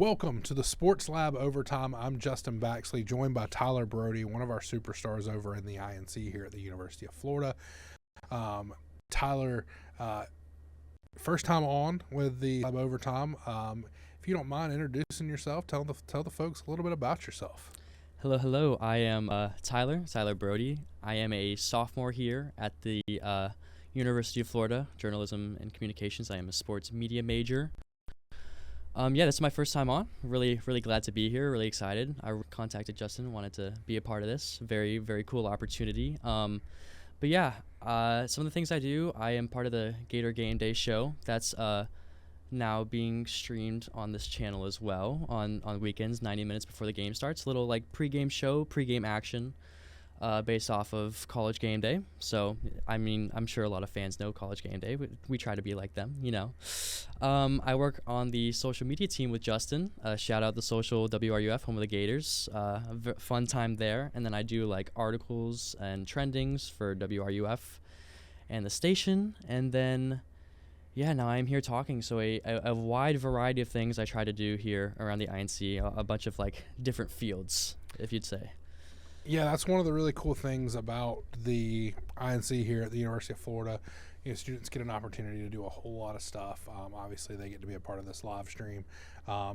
Welcome to the Sports Lab Overtime. I'm Justin Baxley, joined by Tyler Brody, one of our superstars over in the INC here at the University of Florida. Tyler, first time on with the Lab Overtime. If you don't mind introducing yourself, tell the folks a little bit about yourself. Hello. I am Tyler Brody. I am a sophomore here at the University of Florida, Journalism and Communications. I am a sports media major. This is my first time on. Really glad to be here. Really excited. I contacted Justin, wanted to be a part of this. Very cool opportunity. Some of the things I do, I am part of the Gator Game Day show. That's now being streamed on this channel as well on weekends, 90 minutes before the game starts. A little like pregame show, pregame action. Based off of College Game Day. So, I'm sure a lot of fans know College Game Day. We try to be like them, you know. I work on the social media team with Justin. Shout out the social WRUF, home of the Gators. Fun time there. And then I do like articles and trendings for WRUF and the station. And then, now I'm here talking. So a wide variety of things I try to do here around the INC, a bunch of like different fields, if you'd say. Yeah, that's one of the really cool things about the INC here at the University of Florida. Students get an opportunity to do a whole lot of stuff. Obviously, they get to be a part of this live stream,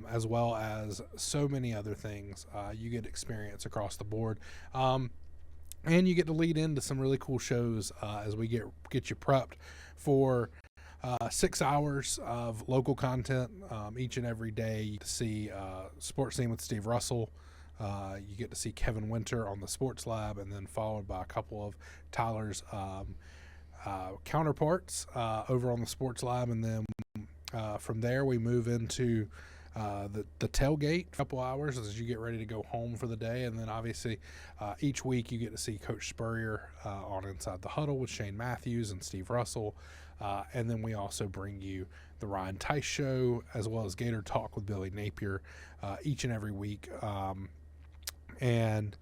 as well as so many other things. You get experience across the board, and you get to lead into some really cool shows as we get you prepped for 6 hours of local content each and every day. You see Sports Scene with Steve Russell. You get to see Kevin Winter on the Sports Lab, and then followed by a couple of Tyler's counterparts over on the Sports Lab. And then from there, we move into the tailgate, a couple hours as you get ready to go home for the day. And then obviously each week you get to see Coach Spurrier on Inside the Huddle with Shane Matthews and Steve Russell. And then we also bring you the Ryan Tice Show, as well as Gator Talk with Billy Napier each and every week. It's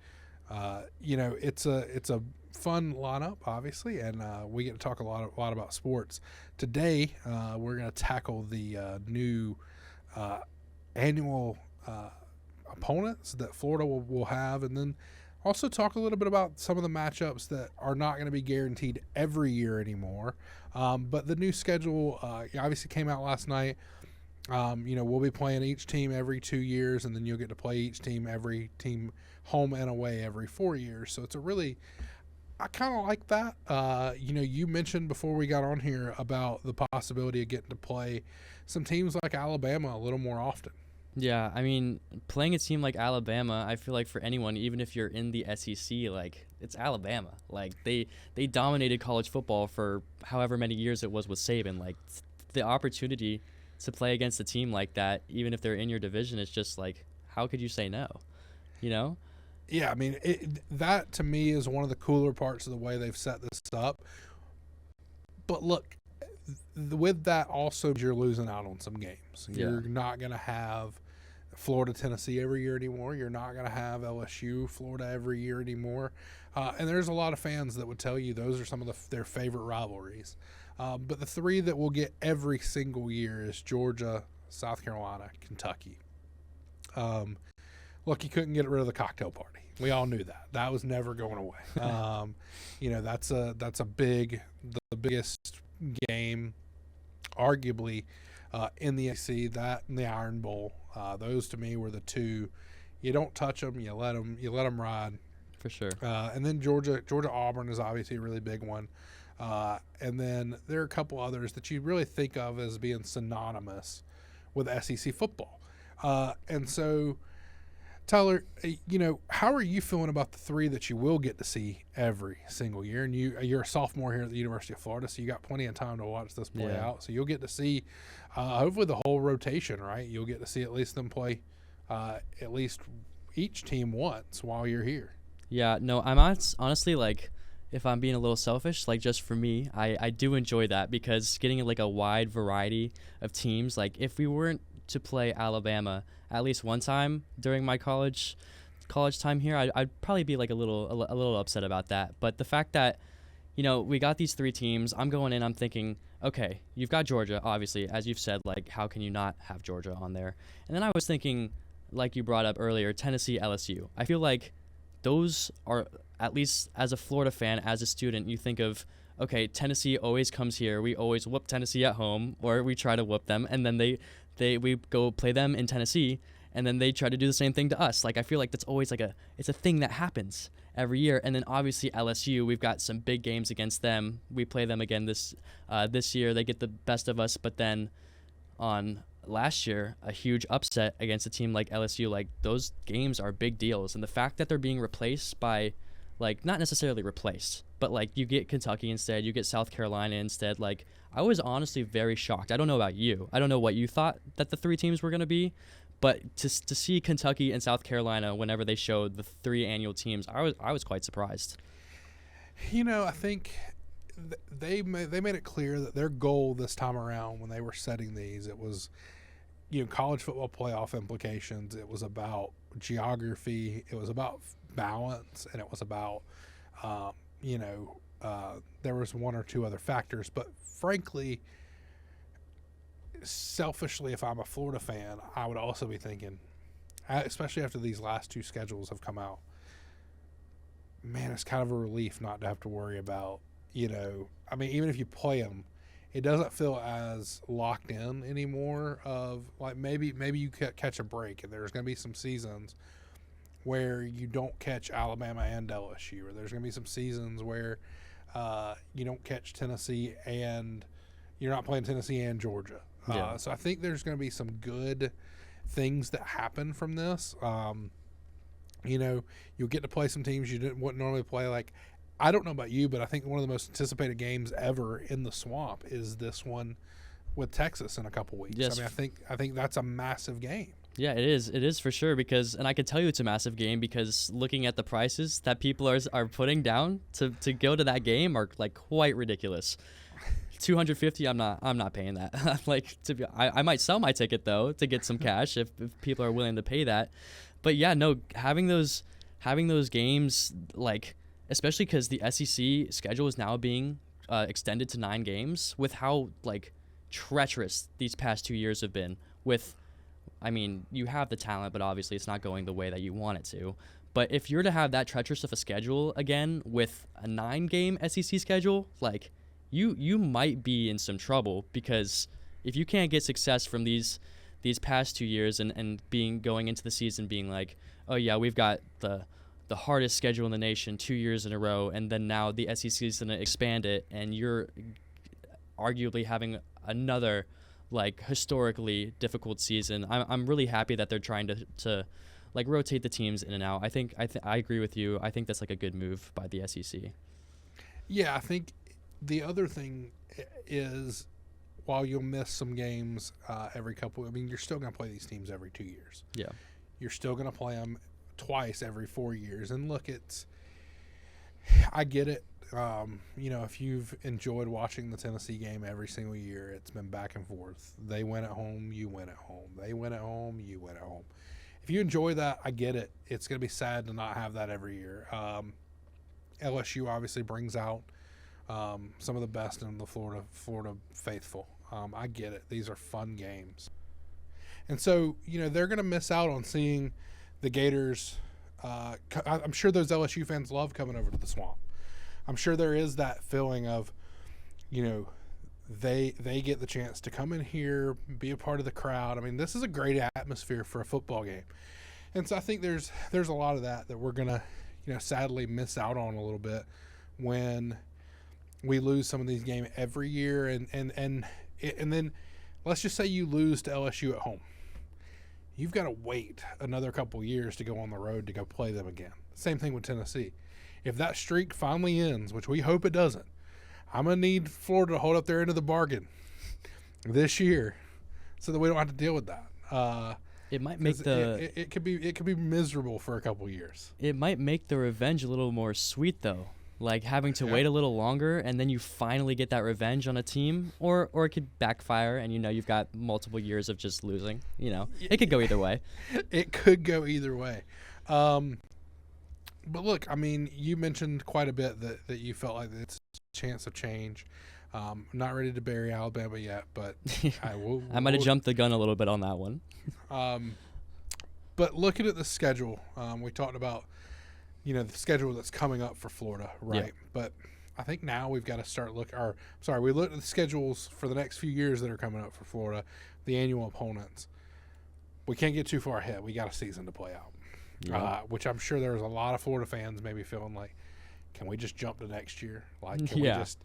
a fun lineup, obviously, and we get to talk a lot about sports. Today, we're going to tackle the new annual opponents that Florida will have, and then also talk a little bit about some of the matchups that are not going to be guaranteed every year anymore. But the new schedule obviously came out last night. We'll be playing each team every 2 years, and then you'll get to play every team home and away every 4 years. So it's I kind of like that. You mentioned before we got on here about the possibility of getting to play some teams like Alabama a little more often. Yeah, playing a team like Alabama, I feel like for anyone, even if you're in the SEC, like, it's Alabama. Like, they dominated college football for however many years it was with Saban. Like, the opportunity to play against a team like that, even if they're in your division, it's just like, how could you say no? You know? Yeah, that to me is one of the cooler parts of the way they've set this up. But look, with that also, you're losing out on some games. Yeah. You're not going to have Florida, Tennessee every year anymore. You're not going to have LSU, Florida every year anymore. And there's a lot of fans that would tell you those are some of their favorite rivalries. But the three that we'll get every single year is Georgia, South Carolina, Kentucky. Look, you couldn't get rid of the cocktail party. We all knew that. That was never going away. That's the biggest game, arguably, in the SEC. That and the Iron Bowl. Those to me were the two. You don't touch them. You let them ride. For sure. And then Georgia Auburn is obviously a really big one. And then there are a couple others that you really think of as being synonymous with SEC football. And so, Tyler, how are you feeling about the three that you will get to see every single year? And you're a sophomore here at the University of Florida, so you got plenty of time to watch this play out. So you'll get to see hopefully the whole rotation, right? You'll get to see at least them play at least each team once while you're here. Yeah, no, I'm honestly, like, if I'm being a little selfish, like, just for me, I do enjoy that, because getting like a wide variety of teams, like, if we weren't to play Alabama at least one time during my college time here, I'd probably be like a little upset about that. But the fact that, we got these three teams, I'm going in, I'm thinking, okay, you've got Georgia, obviously, as you've said, like, how can you not have Georgia on there? And then I was thinking, like you brought up earlier, Tennessee, LSU. I feel like those are, at least as a Florida fan, as a student, you think of, okay, Tennessee always comes here. We always whoop Tennessee at home, or we try to whoop them, and then we go play them in Tennessee, and then they try to do the same thing to us. Like, I feel like that's always like it's a thing that happens every year. And then obviously LSU, we've got some big games against them. We play them again this year. They get the best of us, but then on last year, a huge upset against a team like LSU. Like, those games are big deals, and the fact that they're being replaced by, like, not necessarily replaced, but like you get Kentucky instead, you get South Carolina instead. Like, I was honestly very shocked. I don't know about you. I don't know what you thought that the three teams were going to be, but to see Kentucky and South Carolina whenever they showed the three annual teams, I was quite surprised. I think they made it clear that their goal this time around when they were setting these, it was, college football playoff implications. It was about geography. It was about balance, and it was about, there was one or two other factors. But frankly, selfishly, if I'm a Florida fan, I would also be thinking, especially after these last two schedules have come out, man, it's kind of a relief not to have to worry about, even if you play them, it doesn't feel as locked in anymore of, like, maybe you catch a break, and there's going to be some seasons where you don't catch Alabama and LSU, or there's going to be some seasons where you don't catch Tennessee and you're not playing Tennessee and Georgia. Yeah. So I think there's going to be some good things that happen from this. You'll get to play some teams you wouldn't normally play. Like, I don't know about you, but I think one of the most anticipated games ever in the Swamp is this one with Texas in a couple weeks. Yes. I think that's a massive game. Yeah, it is. It is for sure, and I can tell you it's a massive game because looking at the prices that people are putting down to go to that game are, like, quite ridiculous. $250, I'm not paying that. Like, I might sell my ticket though to get some cash if people are willing to pay that. But yeah, no, having those games, like, especially because the SEC schedule is now being extended to 9 games, with how, like, treacherous these past 2 years have been. You have the talent, but obviously it's not going the way that you want it to. But if you're to have that treacherous of a schedule again with a 9-game SEC schedule, like, you might be in some trouble, because if you can't get success from these past 2 years and going into the season being like, oh yeah, we've got the hardest schedule in the nation 2 years in a row, and then now the SEC is going to expand it, and you're arguably having another, like, historically difficult season. I'm really happy that they're trying to like, rotate the teams in and out. I agree with you. I think that's, like, a good move by the SEC. Yeah, I think the other thing is, while you'll miss some games every couple, you're still going to play these teams every 2 years. Yeah. You're still going to play them twice every 4 years. And look, I get it. If you've enjoyed watching the Tennessee game every single year, it's been back and forth. They win at home, you win at home. They win at home, you win at home. If you enjoy that, I get it. It's going to be sad to not have that every year. LSU obviously brings out some of the best in the Florida faithful. I get it. These are fun games. And so, they're going to miss out on seeing the Gators. I'm sure those LSU fans love coming over to the Swamp. I'm sure there is that feeling of, they get the chance to come in here, be a part of the crowd. This is a great atmosphere for a football game. And so I think there's a lot of that we're going to, sadly miss out on a little bit when we lose some of these games every year. And then let's just say you lose to LSU at home. You've got to wait another couple years to go on the road to go play them again. Same thing with Tennessee. If that streak finally ends, which we hope it doesn't, I'm going to need Florida to hold up their end of the bargain this year so that we don't have to deal with that. It might make it could be miserable for a couple years. It might make the revenge a little more sweet, though. Like, having to wait a little longer and then you finally get that revenge on a team, or it could backfire and you've got multiple years of just losing. It could go either way. It could go either way. But look, you mentioned quite a bit that you felt like it's a chance of change. Not ready to bury Alabama yet, but I will. I might have jumped the gun a little bit on that one. But looking at the schedule, we talked about, the schedule that's coming up for Florida, right? Yeah. But I think now we've got to start we looked at the schedules for the next few years that are coming up for Florida, the annual opponents. We can't get too far ahead. We got a season to play out, which I'm sure there's a lot of Florida fans maybe feeling like, can we just jump to next year? Like, can we just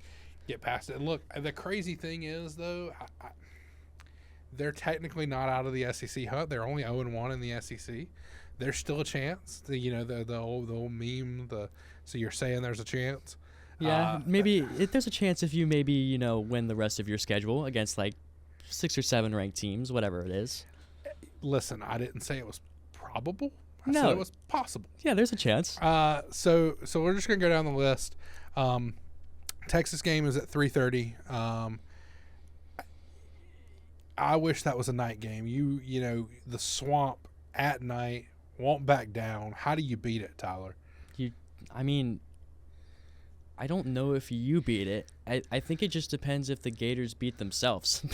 get past it? And look, the crazy thing is, though, they're technically not out of the SEC hunt. They're only 0-1 in the SEC. There's still a chance. The old meme. So you're saying there's a chance? Yeah, maybe there's a chance if you maybe win the rest of your schedule against like 6 or 7 ranked teams, whatever it is. Listen, I didn't say it was probable. I No. said it was possible. Yeah, there's a chance. So we're just gonna go down the list. Texas game is at 3:30. I wish that was a night game. The Swamp at night, won't back down. How do you beat it, Tyler? I don't know if you beat it. I think it just depends if the Gators beat themselves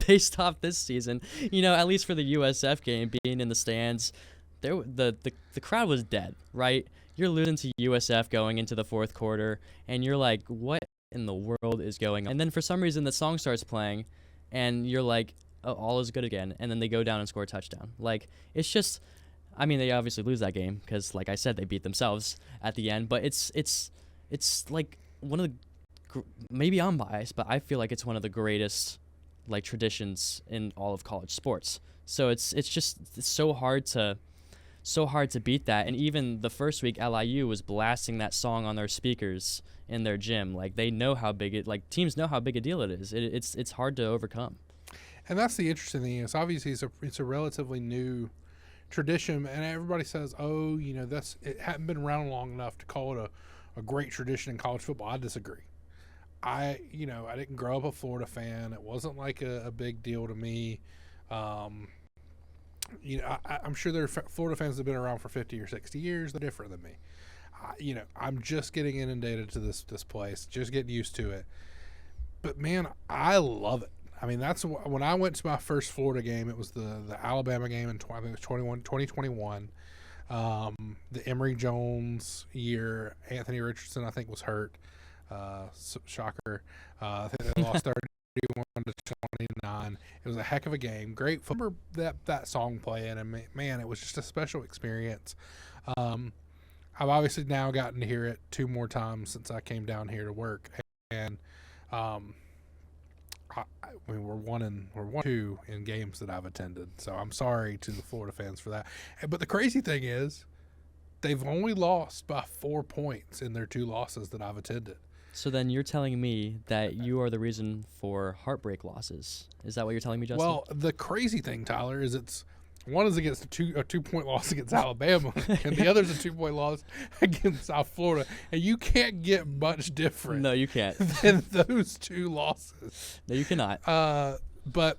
based off this season. At least for the USF game, being in the stands, the crowd was dead, right? You're losing to USF going into the fourth quarter, and you're like, what in the world is going on? And then for some reason the song starts playing, and you're like, oh, all is good again. And then they go down and score a touchdown. Like, it's just, they obviously lose that game because, like I said, they beat themselves at the end. But it's like one of the, maybe I'm biased, but I feel like it's one of the greatest like traditions in all of college sports. So it's so hard to beat that. And even the first week, LIU was blasting that song on their speakers in their gym. Like, they know how big it, like, teams know how big a deal it is. It's hard to overcome. And that's the interesting thing. Is obviously it's a relatively new tradition, and everybody says, oh, it hadn't been around long enough to call it a great tradition in college football. I disagree. I didn't grow up a Florida fan. It wasn't like a big deal to me. I'm sure there are Florida fans that have been around for 50 or 60 years. They're different than me. I'm just getting inundated to this place, just getting used to it. But, man, I love it. That's when I went to my first Florida game. It was the Alabama game in I think it was 2021. The Emory Jones year. Anthony Richardson, I think, was hurt. Shocker. I think they lost 31-29. It was a heck of a game. Great. Remember that song playing, and man, it was just a special experience. I've obviously now gotten to hear it 2 more times since I came down here to work, and we're 1-2 in games that I've attended. So I'm sorry to the Florida fans for that. But the crazy thing is, they've only lost by 4 points in their 2 losses that I've attended. So then you're telling me that you are the reason for heartbreak losses. Is that what you're telling me, Justin? Well, the crazy thing, Tyler, is one is against a 2-point loss against Alabama, and the other's a 2-point loss against South Florida. And you can't get much different. No, you can't. Than those 2 losses. No, you cannot. But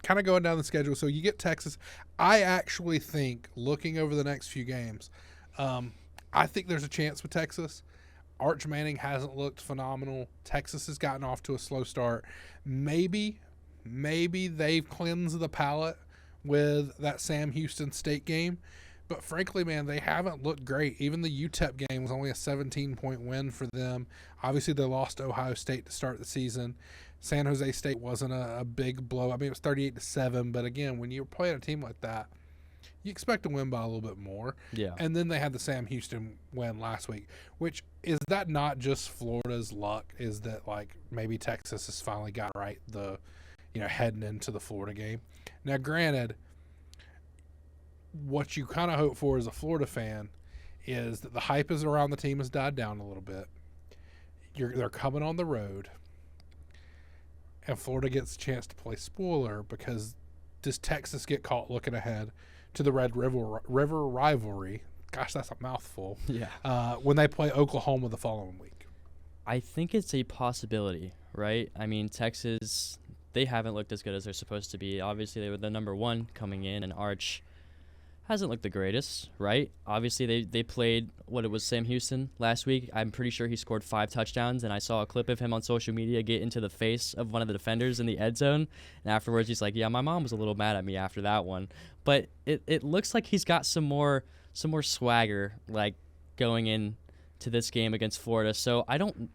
kind of going down the schedule, so you get Texas. I actually think, looking over the next few games, I think there's a chance with Texas. Arch Manning hasn't looked phenomenal. Texas has gotten off to a slow start. Maybe they've cleansed the palate with that Sam Houston State game. But frankly, man, they haven't looked great. Even the UTEP game was only a 17-point win for them. Obviously, they lost to Ohio State to start the season. San Jose State wasn't a big blow. It was 38-7. But again, when you're playing a team like that, you expect to win by a little bit more. Yeah. And then they had the Sam Houston win last week, which is that not just Florida's luck? Is that like maybe Texas has finally got right heading into the Florida game? Now, granted, what you kind of hope for as a Florida fan is that the hype is around the team has died down a little bit. They're coming on the road, and Florida gets a chance to play spoiler because does Texas get caught looking ahead to the Red River rivalry? Gosh, that's a mouthful. Yeah. When they play Oklahoma the following week. I think it's a possibility, right? Texas, they haven't looked as good as they're supposed to be. Obviously, they were the number 1 coming in, and Arch hasn't looked the greatest, right? Obviously, they played what it was Sam Houston last week. I'm pretty sure he scored 5 touchdowns, and I saw a clip of him on social media get into the face of one of the defenders in the end zone, and afterwards he's like, "Yeah, my mom was a little mad at me after that one." But it looks like he's got some more swagger, like going in to this game against Florida. So I don't,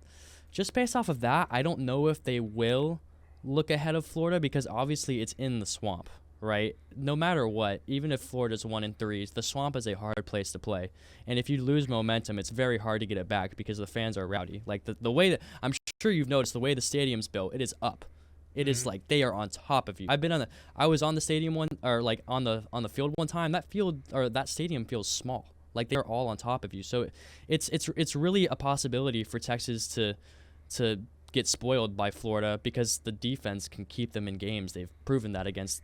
just based off of that, I don't know if they will look ahead of Florida because obviously it's in the swamp. Right? No matter what, even if Florida's 1-3, the swamp is a hard place to play. And if you lose momentum, it's very hard to get it back because the fans are rowdy. Like the way that I'm sure you've noticed, the way the stadium's built, it is up. It is like they are on top of you. I was on the stadium on the field one time. That stadium feels small. Like they're all on top of you. So it's really a possibility for Texas to get spoiled by Florida because the defense can keep them in games. They've proven that against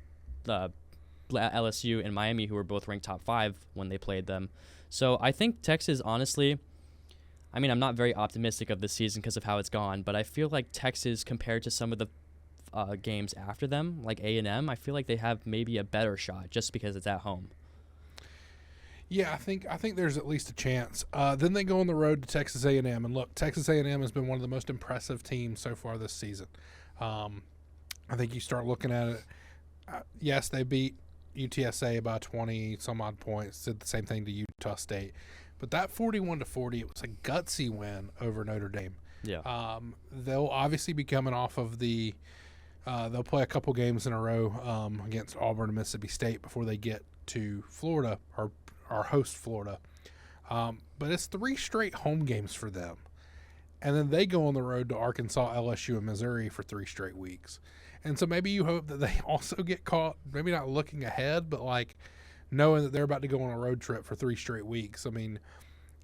LSU and Miami, who were both ranked top 5 when they played them. So I think Texas, honestly, I mean, I'm not very optimistic of this season because of how it's gone, but I feel like Texas, compared to some of the games after them, like A&M, I feel like they have maybe a better shot just because it's at home. Yeah, I think there's at least a chance. Then they go on the road to Texas A&M, and look, Texas A&M has been one of the most impressive teams so far this season. I think you start looking at it. Yes, they beat UTSA by 20 some odd points. Did the same thing to Utah State, but that 41-40, it was a gutsy win over Notre Dame. Yeah. They'll obviously be coming off of the. They'll play a couple games in a row against Auburn and Mississippi State before they get to Florida or host Florida. But it's 3 straight home games for them, and then they go on the road to Arkansas, LSU, and Missouri for 3 straight weeks. And so maybe you hope that they also get caught, maybe not looking ahead, but like knowing that they're about to go on a road trip for 3 straight weeks. I mean,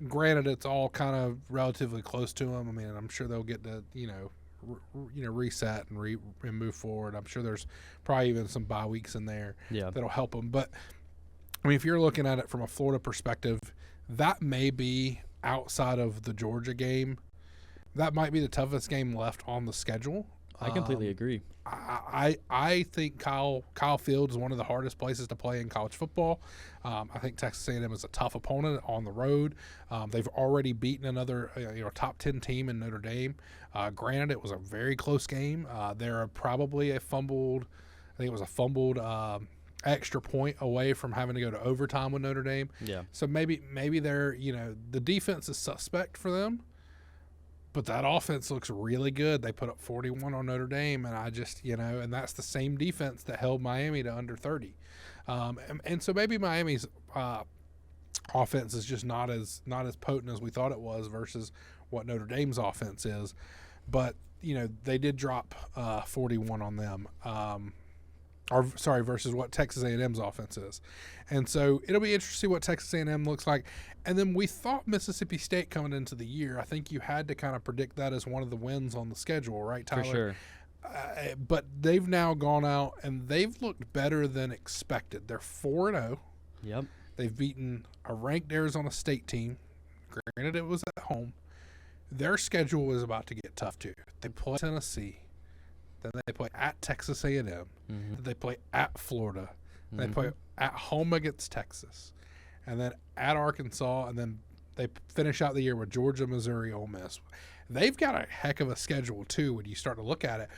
granted, it's all kind of relatively close to them. I mean, I'm sure they'll get to, reset and move forward. I'm sure there's probably even some bye weeks in there that'll help them. But, I mean, if you're looking at it from a Florida perspective, that may be outside of the Georgia game. That might be the toughest game left on the schedule. I completely agree. I think Kyle Field is one of the hardest places to play in college football. I think Texas A&M is a tough opponent on the road. They've already beaten another top 10 team in Notre Dame. Granted, it was a very close game. They're probably a fumbled extra point away from having to go to overtime with Notre Dame. Yeah. So maybe they're the defense is suspect for them. But that offense looks really good. They put up 41 on Notre Dame, and I just, and that's the same defense that held Miami to under 30. And so maybe Miami's offense is just not as potent as we thought it was versus what Notre Dame's offense is. But, they did drop 41 on them. Versus what Texas A&M's offense is. And so it'll be interesting to see what Texas A&M looks like. And then we thought Mississippi State coming into the year, I think you had to kind of predict that as one of the wins on the schedule, right, Tyler? For sure. But they've now gone out, and they've looked better than expected. They're 4-0. Yep. They've beaten a ranked Arizona State team. Granted, it was at home. Their schedule is about to get tough, too. They play Tennessee. Then they play at Texas A&M. Mm-hmm. They play at Florida. Mm-hmm. They play at home against Texas. And then at Arkansas. And then they finish out the year with Georgia, Missouri, Ole Miss. They've got a heck of a schedule, too, when you start to look at it.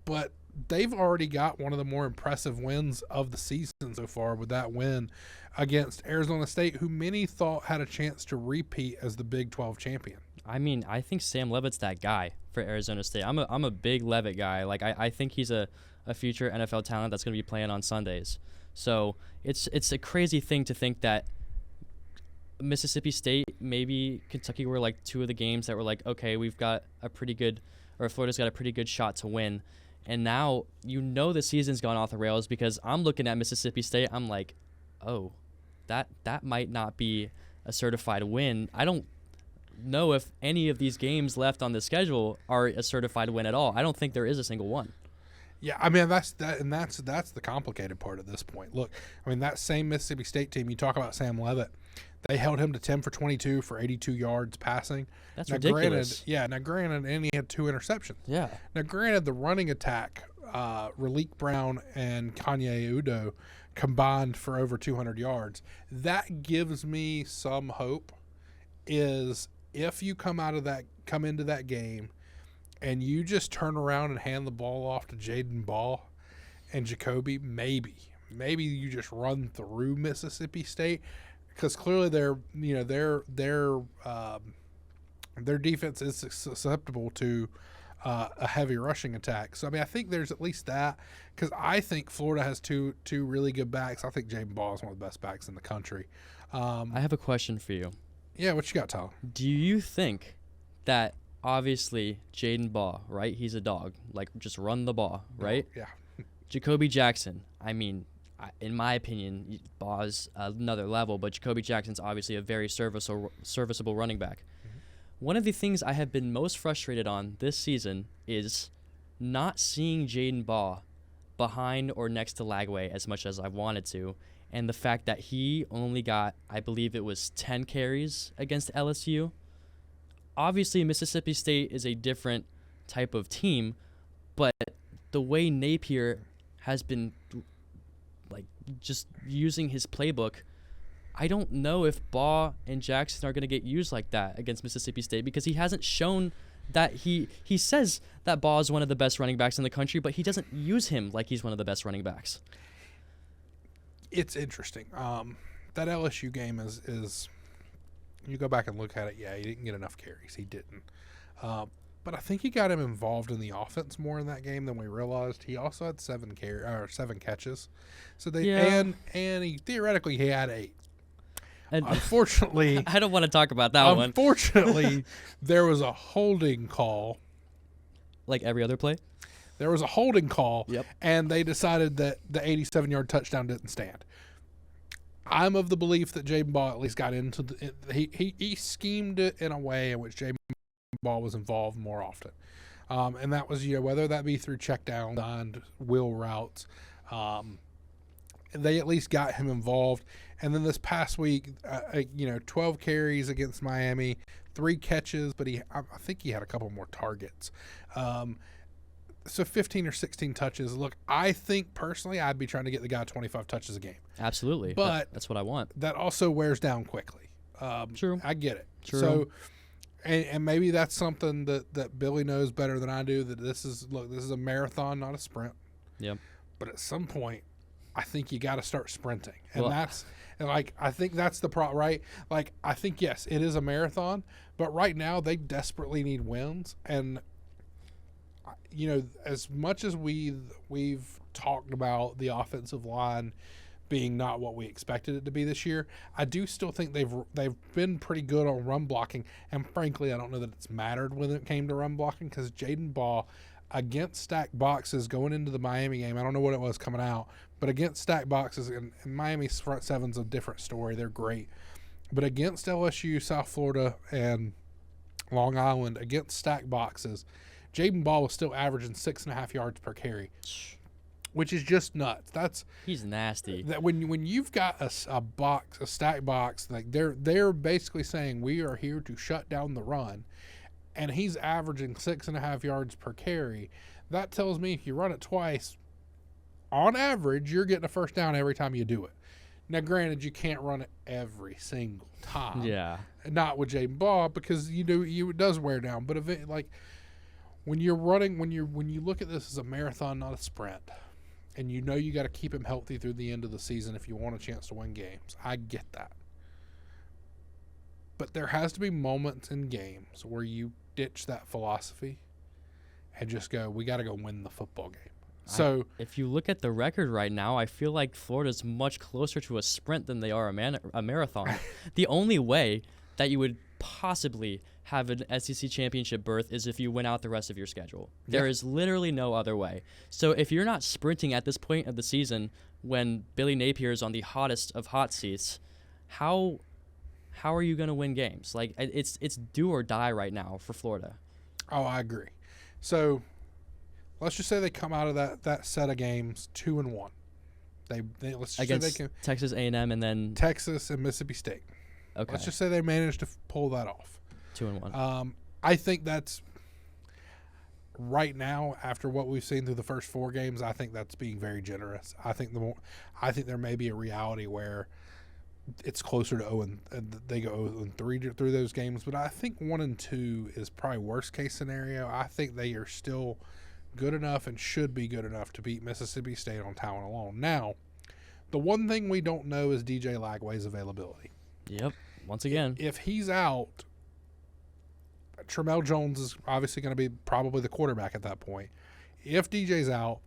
But they've already got one of the more impressive wins of the season so far with that win against Arizona State, who many thought had a chance to repeat as the Big 12 champion. I mean, I think Sam Leavitt's that guy for Arizona State. I'm a big Leavitt guy. Like I think he's a future NFL talent that's going to be playing on Sundays. So it's a crazy thing to think that Mississippi State, maybe Kentucky were like 2 of the games that were like, okay, we've got a pretty good, or Florida's got a pretty good shot to win. And now the season's gone off the rails because I'm looking at Mississippi State. I'm like, oh, that might not be a certified win. I don't know if any of these games left on the schedule are a certified win at all. I don't think there is a single one. Yeah, I mean that's the complicated part at this point. Look, I mean that same Mississippi State team, you talk about Sam Leavitt, they held him to 10 for 22 for 82 yards passing. That's ridiculous. Granted, and he had 2 interceptions. Yeah. Now, granted, the running attack, Raleek Brown and Kanye Udo combined for over 200 yards. That gives me some hope. Is if you come into that game, and you just turn around and hand the ball off to Jaden Ball and Jacoby, maybe you just run through Mississippi State, because clearly their defense is susceptible to a heavy rushing attack. So I mean, I think there's at least that, because I think Florida has two really good backs. I think Jaden Ball is one of the best backs in the country. I have a question for you. Yeah, what you got, Tyler? Do you think that obviously Jaden Ball, right? He's a dog. Like, just run the ball, right? Yeah. Jacoby Jackson, I mean, in my opinion, Ball's another level, but Jacoby Jackson's obviously a very serviceable running back. Mm-hmm. One of the things I have been most frustrated on this season is not seeing Jaden Ball behind or next to Lagway as much as I wanted to, and the fact that he only got, I believe it was 10 carries against LSU. Obviously, Mississippi State is a different type of team, but the way Napier has been like just using his playbook, I don't know if Ball and Jackson are going to get used like that against Mississippi State, because he hasn't shown that he says that Ball is one of the best running backs in the country, but he doesn't use him like he's one of the best running backs. It's interesting. That LSU game is you go back and look at it. Yeah, he didn't get enough carries. He didn't. But I think he got him involved in the offense more in that game than we realized. He also had 7 catches. So and he theoretically he had 8. And unfortunately, I don't want to talk about that one. Unfortunately, there was a holding call. Like every other play? There was a holding call, yep. And they decided that the 87-yard touchdown didn't stand. I'm of the belief that Jaden Ball at least got into he schemed it in a way in which Jaden Ball was involved more often, and that was whether that be through check down and wheel routes, they at least got him involved. And then this past week, 12 carries against Miami, 3 catches, but I think he had a couple more targets. So 15 or 16 touches. Look, I think personally I'd be trying to get the guy 25 touches a game. Absolutely. But that's what I want. That also wears down quickly. True. I get it. True. So, and maybe that's something that Billy knows better than I do, that this is a marathon, not a sprint. Yep. But at some point, I think you got to start sprinting. And well, I think that's the problem, right? Like, I think, yes, it is a marathon, but right now they desperately need wins. And as much as we've talked about the offensive line being not what we expected it to be this year, I do still think they've been pretty good on run blocking. And frankly, I don't know that it's mattered when it came to run blocking, because Jaden Ball against stacked boxes going into the Miami game, I don't know what it was coming out, but against stacked boxes, and Miami's front seven's a different story. They're great. But against LSU, South Florida, and Long Island, against stacked boxes, Jaden Ball was still averaging 6.5 yards per carry, which is just nuts. He's nasty. That when you've got a stack box, like they're basically saying we are here to shut down the run, and he's averaging 6.5 yards per carry. That tells me if you run it twice, on average, you're getting a first down every time you do it. Now, granted, you can't run it every single time. Yeah. Not with Jaden Ball, because it does wear down, but when you're running, when you look at this as a marathon, not a sprint, and you got to keep him healthy through the end of the season if you want a chance to win games, I get that. But there has to be moments in games where you ditch that philosophy and just go, we got to go win the football game. So if you look at the record right now, I feel like Florida's much closer to a sprint than they are a marathon. The only way that you would possibly have an SEC championship berth is if you win out the rest of your schedule. Yeah. There is literally no other way. So if you're not sprinting at this point of the season when Billy Napier is on the hottest of hot seats, how are you going to win games? Like, it's do or die right now for Florida. Oh, I agree. So let's just say they come out of that set of games 2-1. Let's just against say Texas A&M and then Texas and Mississippi State. Okay. Let's just say they managed to pull that off. 2-1. I think that's right now, after what we've seen through the first 4 games, I think that's being very generous. I think there may be a reality where it's closer to 0 and they go 0-3 through those games, but I think 1-2 is probably worst case scenario. I think they are still good enough and should be good enough to beat Mississippi State on talent alone. Now, the one thing we don't know is DJ Lagway's availability. Yep. Once again, If he's out, Tramel Jones is obviously going to be probably the quarterback at that point. If DJ's out,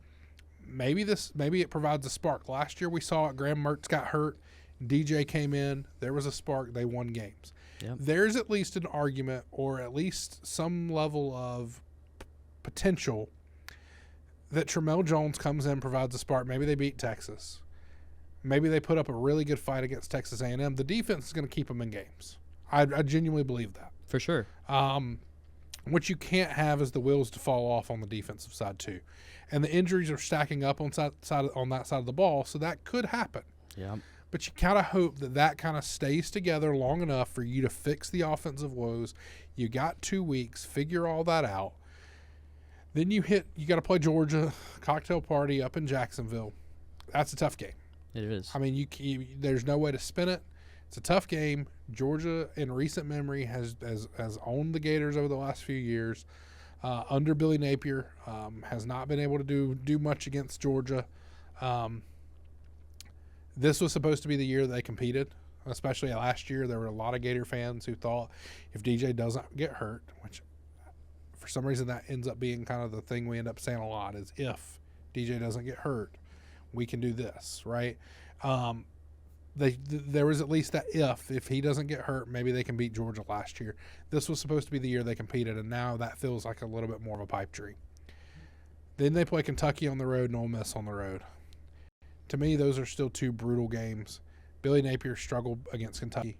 maybe it provides a spark. Last year we saw it. Graham Mertz got hurt. DJ came in. There was a spark. They won games. Yep. There's at least an argument, or at least some level of potential, that Tramel Jones comes in, provides a spark. Maybe they beat Texas. Maybe they put up a really good fight against Texas A&M. The defense is going to keep them in games. I genuinely believe that. for sure. What you can't have is the wheels to fall off on the defensive side too, and the injuries are stacking up on that side of the ball, so that could happen. Yeah. But you kind of hope that kind of stays together long enough for you to fix the offensive woes. You got 2 weeks, figure all that out. Then you got to play Georgia, cocktail party up in Jacksonville. That's a tough game. It is. I mean, there's no way to spin it. It's a tough game. Georgia, in recent memory, has owned the Gators over the last few years. Under Billy Napier, has not been able to do much against Georgia. This was supposed to be the year they competed, especially last year. There were a lot of Gator fans who thought if DJ doesn't get hurt, which for some reason that ends up being kind of the thing we end up saying a lot, is if DJ doesn't get hurt, we can do this, right? There was at least that if he doesn't get hurt, maybe they can beat Georgia last year. This was supposed to be the year they competed, and now that feels like a little bit more of a pipe dream. Then they play Kentucky on the road and Ole Miss on the road. To me, those are still 2 brutal games. Billy Napier struggled against Kentucky.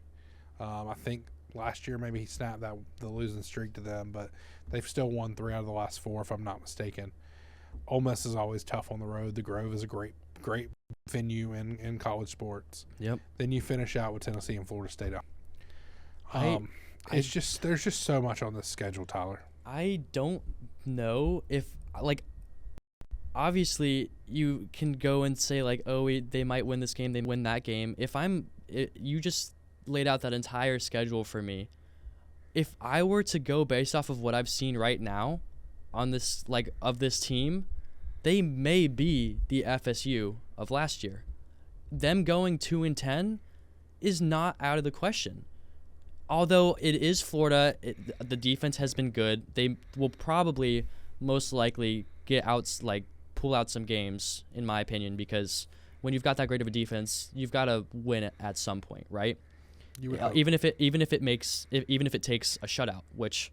I think last year maybe he snapped the losing streak to them, but they've still won 3 out of the last 4, if I'm not mistaken. Ole Miss is always tough on the road. The Grove is a great venue in college sports. Yep. Then you finish out with Tennessee and Florida State. There's just so much on this schedule, Tyler. I don't know if, obviously you can go and say they might win this game, they win that game. You just laid out that entire schedule for me. If I were to go based off of what I've seen right now on this, of this team, they may be the FSU of last year. Them going 2-10 is not out of the question. Although it is Florida, the defense has been good. They will probably most likely pull out some games, in my opinion, because when you've got that great of a defense, you've got to win it at some point, right? Even if it takes a shutout, which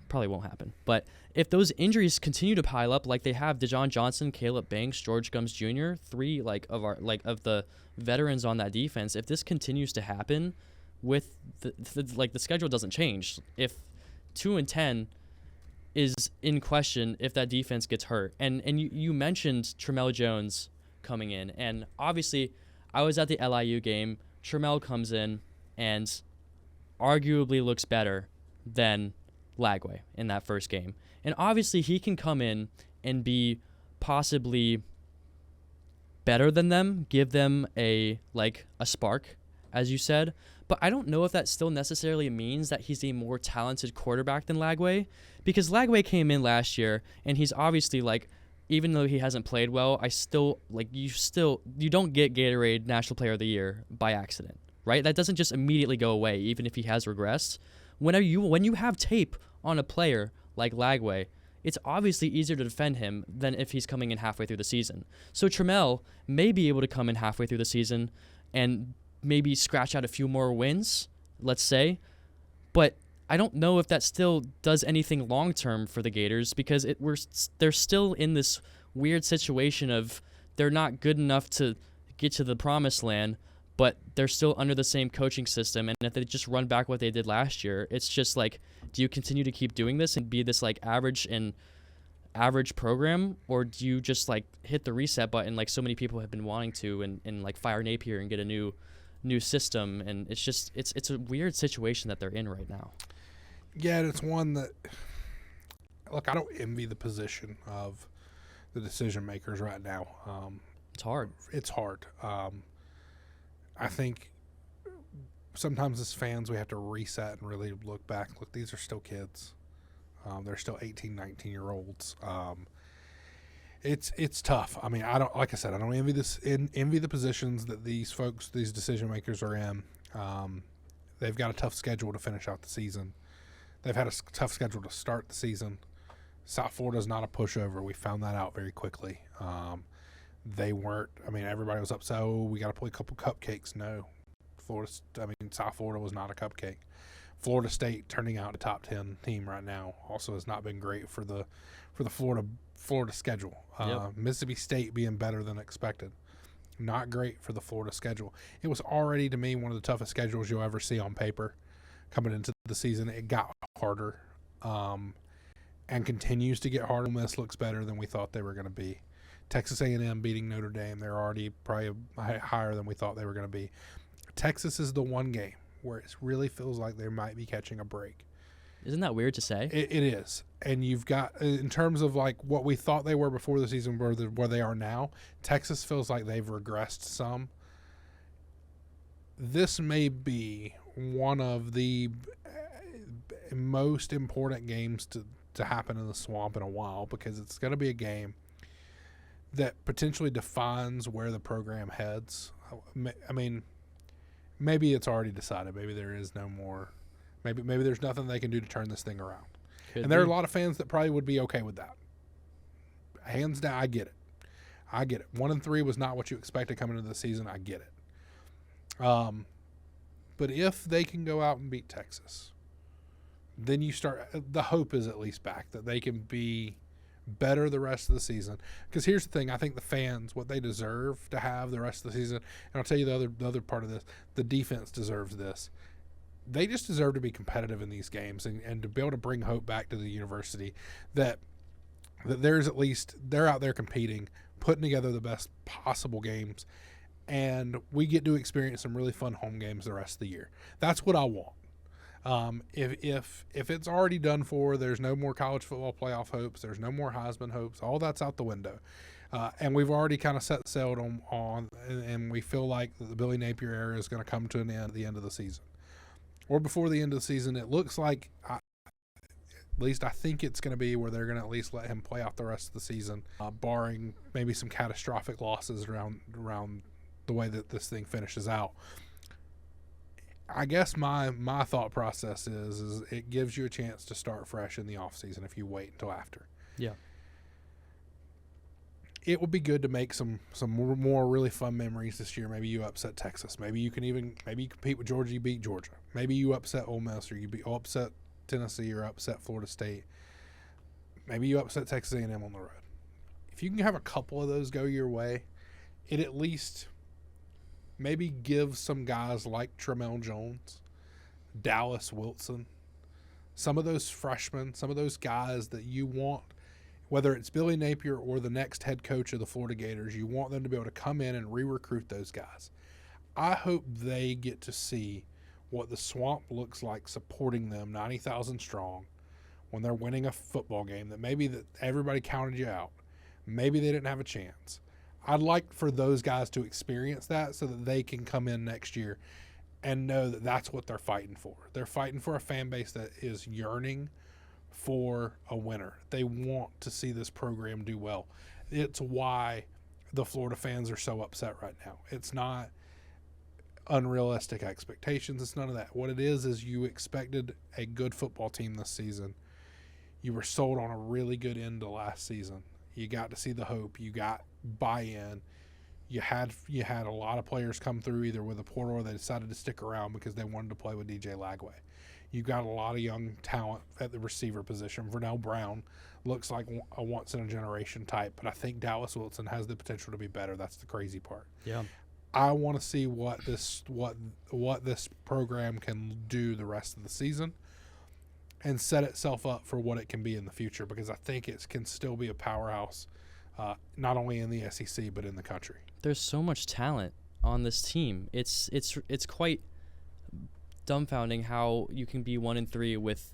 probably won't happen. But if those injuries continue to pile up like they have, Dejon Johnson, Caleb Banks, George Gumbs Jr., 3 of the veterans on that defense, if this continues to happen, with the schedule doesn't change. If 2-10 is in question, if that defense gets hurt, and you mentioned Tramel Jones coming in, and obviously I was at the LIU game. Tramel comes in and arguably looks better than Lagway in that first game, and obviously he can come in and be possibly better than them, give them a spark, as you said. But I don't know if that still necessarily means that he's a more talented quarterback than Lagway, because Lagway came in last year and he's obviously even though he hasn't played well, you don't get Gatorade National Player of the Year by accident, right? That doesn't just immediately go away, even if he has regressed. When you have tape on a player like Lagway, it's obviously easier to defend him than if he's coming in halfway through the season. So Tramel may be able to come in halfway through the season and maybe scratch out a few more wins, let's say. But I don't know if that still does anything long-term for the Gators, because they're still in this weird situation of they're not good enough to get to the promised land, but they're still under the same coaching system. And if they just run back what they did last year, it's just do you continue to keep doing this and be this average program, or do you just hit the reset button like so many people have been wanting to, and fire Napier and get a new system? And it's a weird situation that they're in right now. Yeah, and it's one that look, I don't envy the position of the decision makers right now. It's hard. It's hard. I think sometimes as fans we have to reset and really look back. Look, these are still kids. They're still 18, 19-year-olds. It's tough. I mean, I don't, like I said, I don't envy the positions that these folks, these decision makers are in. They've got a tough schedule to finish out the season. They've had a tough schedule to start the season. South Florida is not a pushover. We found that out very quickly. They weren't. I mean, everybody was upset. Oh, we got to play a couple cupcakes. No, South Florida was not a cupcake. Florida State turning out a top 10 team right now also has not been great for the Florida schedule. Yep. Mississippi State being better than expected. Not great for the Florida schedule. It was already, to me, one of the toughest schedules you'll ever see on paper coming into the season. It got harder and continues to get harder. Ole Miss looks better than we thought they were going to be. Texas A&M beating Notre Dame. They're already probably higher than we thought they were going to be. Texas is the one game where it really feels like they might be catching a break. Isn't that weird to say? It is. And you've got, in terms of like what we thought they were before the season where they are now, Texas feels like they've regressed some. This may be one of the most important games to happen in the Swamp in a while, because it's going to be a game that potentially defines where the program heads. I mean, maybe it's already decided. Maybe there is no more. Maybe there's nothing they can do to turn this thing around. And there are a lot of fans that probably would be okay with that. Hands down, I get it. 1-3 was not what you expected coming into the season. I get it. But if they can go out and beat Texas, then you start. The hope is at least back that they can be better the rest of the season. Because here's the thing: I think the fans, what they deserve to have the rest of the season, and I'll tell you the other part of this: the defense deserves this. They just deserve to be competitive in these games and to be able to bring hope back to the university that there's at least they're out there competing, putting together the best possible games, and we get to experience some really fun home games the rest of the year. That's what I want. If it's already done for, there's no more college football playoff hopes, there's no more Heisman hopes, all that's out the window. And we've already kind of set sailed on and we feel like the Billy Napier era is going to come to an end at the end of the season. Or before the end of the season. It looks like, at least I think it's going to be where they're going to at least let him play out the rest of the season, barring maybe some catastrophic losses around the way that this thing finishes out. I guess my thought process is it gives you a chance to start fresh in the offseason if you wait until after. Yeah. It would be good to make some more really fun memories this year. Maybe you upset Texas. Maybe you compete with Georgia, you beat Georgia. Maybe you upset Ole Miss, or you upset Tennessee, or upset Florida State. Maybe you upset Texas A&M on the road. If you can have a couple of those go your way, it at least maybe gives some guys like Tramel Jones, Dallas Wilson, some of those freshmen, some of those guys that you want, whether it's Billy Napier or the next head coach of the Florida Gators, you want them to be able to come in and re-recruit those guys. I hope they get to see what the Swamp looks like supporting them 90,000 strong when they're winning a football game that maybe that everybody counted you out. Maybe they didn't have a chance. I'd like for those guys to experience that so that they can come in next year and know that that's what they're fighting for. They're fighting for a fan base that is yearning for a winner. They want to see this program do well. It's why the Florida fans are so upset right now. It's not unrealistic expectations. It's none of that. What it is you expected a good football team this season. You were sold on a really good end to last season. You got to see the hope. You got buy-in. You had a lot of players come through either with a portal or they decided to stick around because they wanted to play with DJ Lagway. You got a lot of young talent at the receiver position. Vernell Brown looks like a once-in-a-generation type, but I think Dallas Wilson has the potential to be better. That's the crazy part. Yeah. I want to see what this program can do the rest of the season and set itself up for what it can be in the future, because I think it can still be a powerhouse, not only in the SEC but in the country. There's so much talent on this team. It's quite dumbfounding how you can be 1-3 with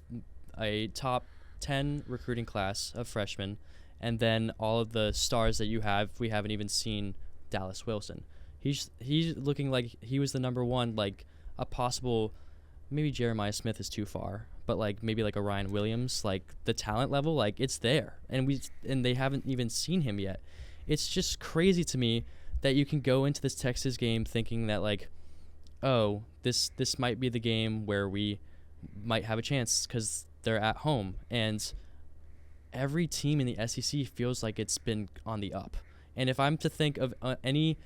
a top top 10 recruiting class of freshmen, and then all of the stars that you have, we haven't even seen Dallas Wilson. He's looking like he was the number one, like a possible, maybe Jeremiah Smith is too far, but like maybe like a Ryan Williams, like the talent level, like it's there, and they haven't even seen him yet. It's just crazy to me that you can go into this Texas game thinking that like, oh, this might be the game where we might have a chance because they're at home, and every team in the SEC feels like it's been on the up. And if I'm to think of any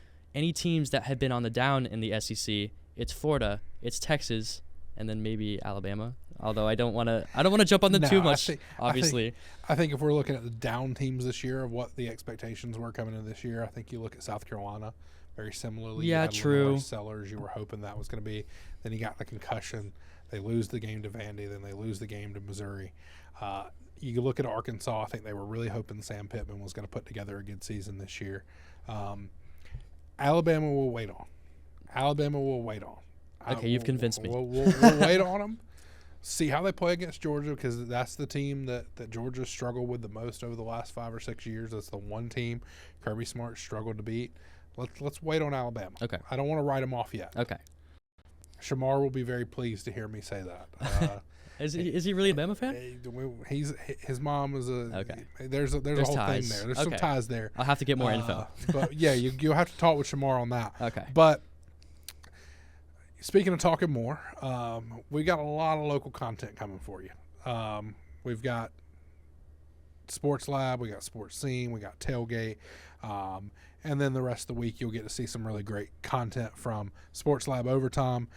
teams that have been on the down in the SEC, it's Florida, it's Texas, and then maybe Alabama. Although I don't want to jump on them too much. Obviously, I think if we're looking at the down teams this year of what the expectations were coming into this year, I think you look at South Carolina very similarly. Yeah, you had true. Lamar Sellers, you were hoping that was going to be. Then he got the concussion. They lose the game to Vandy. Then they lose the game to Missouri. You look at Arkansas. I think they were really hoping Sam Pittman was going to put together a good season this year. Alabama will wait on. Okay, you've convinced me. We'll wait on them. See how they play against Georgia, because that's the team that Georgia struggled with the most over the last 5 or 6 years. That's the one team Kirby Smart struggled to beat. Let's wait on Alabama. Okay. I don't want to write them off yet. Okay. Shamar will be very pleased to hear me say that. Is he really a Bama fan? His mom is a. Okay. There's a whole ties. thing there. There's some ties there. I'll have to get more info. But yeah, you'll have to talk with Shamar on that. Okay. But speaking of talking more, we got a lot of local content coming for you. We've got Sports Lab, we got Sports Scene, we got Tailgate, and then the rest of the week you'll get to see some really great content from Sports Lab Overtime.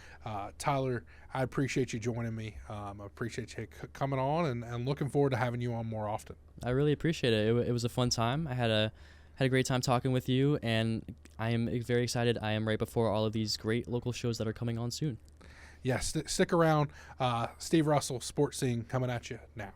Tyler, I appreciate you joining me. I appreciate you coming on, and looking forward to having you on more often. I really appreciate it. It was a fun time. I had a great time talking with you, and I am very excited. I am right before all of these great local shows that are coming on soon. Yes, stick around. Steve Russell, Sports Scene, coming at you now.